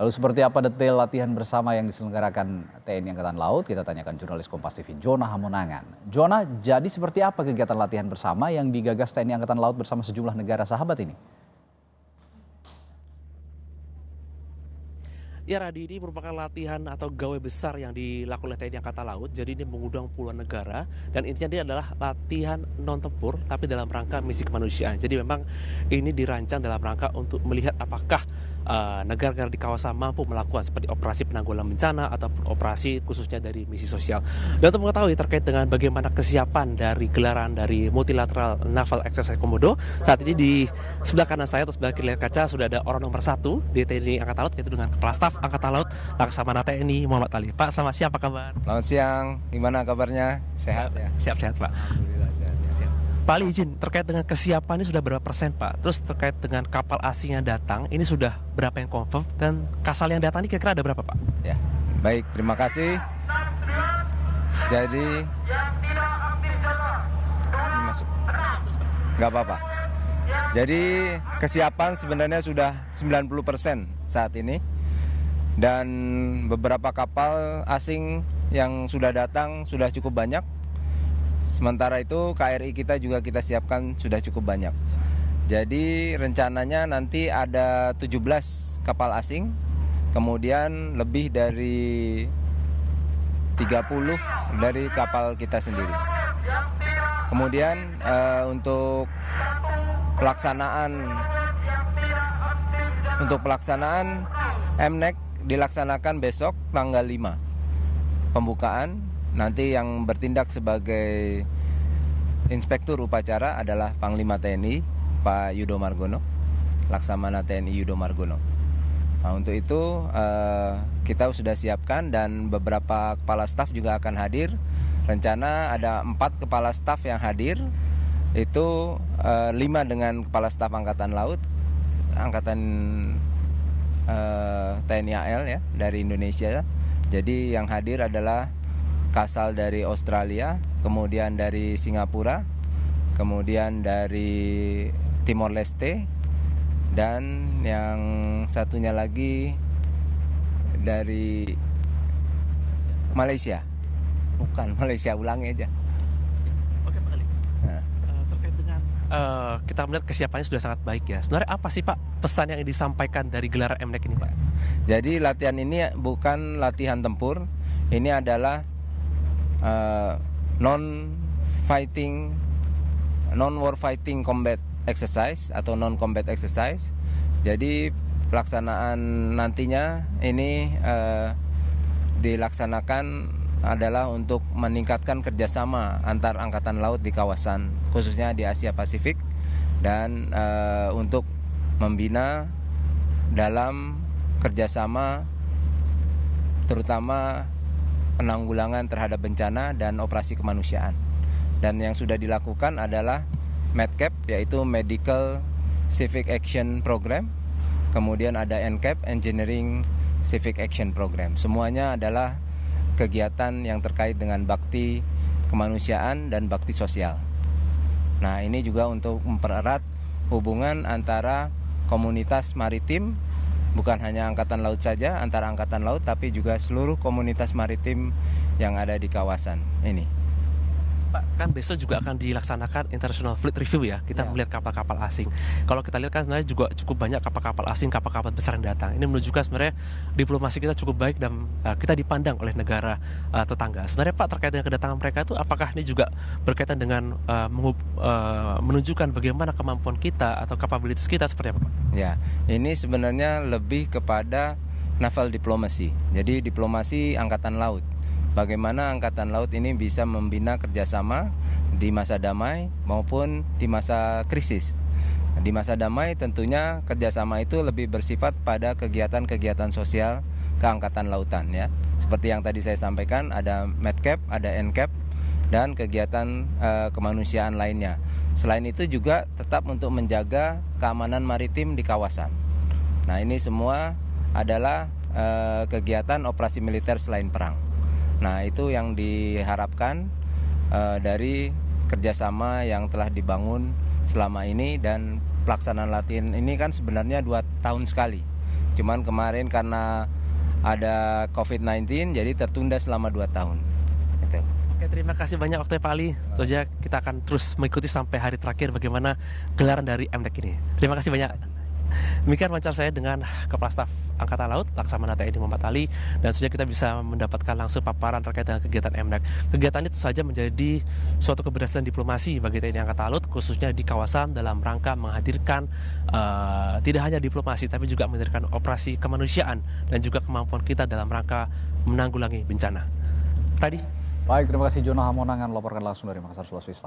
Lalu seperti apa detail latihan bersama yang diselenggarakan TNI Angkatan Laut? Kita tanyakan jurnalis Kompas TV Jona Hamonangan. Jona, jadi seperti apa kegiatan latihan bersama yang digagas TNI Angkatan Laut bersama sejumlah negara sahabat ini? Ya Radi, ini merupakan latihan atau gawe besar yang dilakukan oleh TNI Angkatan Laut. Jadi ini mengundang puluhan negara dan intinya dia adalah latihan non tempur tapi dalam rangka misi kemanusiaan. Jadi memang ini dirancang dalam rangka untuk melihat apakah negara-negara di kawasan mampu melakukan seperti operasi penanggulangan bencana ataupun operasi khususnya dari misi sosial. Dan untuk mengetahui terkait dengan bagaimana kesiapan dari gelaran dari Multilateral Naval Exercise Komodo, saat ini di sebelah kanan saya atau sebelah kiri layar kaca sudah ada orang nomor 1 di TNI Angkatan Laut, yaitu dengan Kepala Staf Angkatan Laut Laksamana TNI Muhammad Ali. Pak, selamat siang, apa kabar? Selamat siang, gimana kabarnya? Sehat ya? Siap-siap Pak. Alhamdulillah sehat ya. Pak Ali, izin terkait dengan kesiapan ini sudah berapa persen Pak? Terus terkait dengan kapal asing yang datang ini sudah berapa yang confirm dan kasal yang datang ini kira-kira ada berapa Pak? Ya, baik, terima kasih. Jadi ini masuk, nggak apa-apa. Jadi kesiapan sebenarnya sudah 90% saat ini. Dan beberapa kapal asing yang sudah datang sudah cukup banyak. Sementara itu KRI kita juga kita siapkan sudah cukup banyak. Jadi rencananya nanti ada 17 kapal asing, kemudian lebih dari 30 dari kapal kita sendiri. Kemudian untuk pelaksanaan MNEC dilaksanakan besok tanggal 5 pembukaan. Nanti yang bertindak sebagai inspektur upacara adalah Panglima TNI Pak Yudo Margono, Laksamana TNI Yudo Margono. Nah, untuk itu kita sudah siapkan dan beberapa kepala staf juga akan hadir. Rencana ada 4 kepala staf yang hadir, itu 5 dengan kepala staf Angkatan Laut, Angkatan TNI AL ya dari Indonesia. Jadi yang hadir adalah Kasal dari Australia, kemudian dari Singapura, kemudian dari Timor Leste, dan yang satunya lagi dari Malaysia. Bukan Malaysia, ulangi aja. Oke Pak Ali. Terkait dengan kita melihat kesiapannya sudah sangat baik ya. Sebenarnya apa sih Pak pesan yang disampaikan dari gelaran MNEC ini Pak? Jadi latihan ini bukan latihan tempur, ini adalah non-war fighting combat exercise atau non-combat exercise. Jadi pelaksanaan nantinya ini dilaksanakan adalah untuk meningkatkan kerjasama antar angkatan laut di kawasan, khususnya di Asia Pasifik, dan untuk membina dalam kerjasama terutama penanggulangan terhadap bencana dan operasi kemanusiaan. Dan yang sudah dilakukan adalah MEDCAP, yaitu Medical Civic Action Program. Kemudian ada NCAP, Engineering Civic Action Program. Semuanya adalah kegiatan yang terkait dengan bakti kemanusiaan dan bakti sosial. Nah, ini juga untuk mempererat hubungan antara komunitas maritim, bukan hanya Angkatan Laut saja, antara Angkatan Laut, tapi juga seluruh komunitas maritim yang ada di kawasan ini. Pak, kan besok juga akan dilaksanakan International Fleet Review ya. Kita melihat kapal-kapal asing. Kalau kita lihat kan sebenarnya juga cukup banyak kapal-kapal asing, kapal-kapal besar yang datang. Ini menunjukkan sebenarnya diplomasi kita cukup baik dan kita dipandang oleh negara tetangga. Sebenarnya Pak, terkait dengan kedatangan mereka itu apakah ini juga berkaitan dengan menunjukkan bagaimana kemampuan kita atau kapabilitas kita seperti apa Pak? Ya, ini sebenarnya lebih kepada naval diplomasi. Jadi diplomasi Angkatan Laut. Bagaimana Angkatan Laut ini bisa membina kerjasama di masa damai maupun di masa krisis. Di masa damai tentunya kerjasama itu lebih bersifat pada kegiatan-kegiatan sosial keangkatan lautan ya. Seperti yang tadi saya sampaikan, ada MEDCAP, ada NCAP, dan kegiatan kemanusiaan lainnya. Selain itu juga tetap untuk menjaga keamanan maritim di kawasan. Nah, ini semua adalah kegiatan operasi militer selain perang. Nah, itu yang diharapkan dari kerjasama yang telah dibangun selama ini, dan pelaksanaan latihan ini kan sebenarnya 2 tahun sekali. Cuman kemarin karena ada COVID-19 jadi tertunda selama 2 tahun. Gitu. Oke, terima kasih banyak waktunya Pak Ali. Tentu saja kita akan terus mengikuti sampai hari terakhir bagaimana gelaran dari MDEC ini. Terima kasih banyak. Demikian wawancara saya dengan Kepala Staf Angkatan Laut Laksamana TNI Muhammad Ali, dan saja kita bisa mendapatkan langsung paparan terkait dengan kegiatan MDEC. Kegiatan itu saja menjadi suatu keberhasilan diplomasi bagi TNI Angkatan Laut, khususnya di kawasan dalam rangka menghadirkan tidak hanya diplomasi tapi juga menghadirkan operasi kemanusiaan dan juga kemampuan kita dalam rangka menanggulangi bencana. Radi. Baik, terima kasih Jonah Hamonangan melaporkan langsung dari Makassar, Sulawesi Selatan.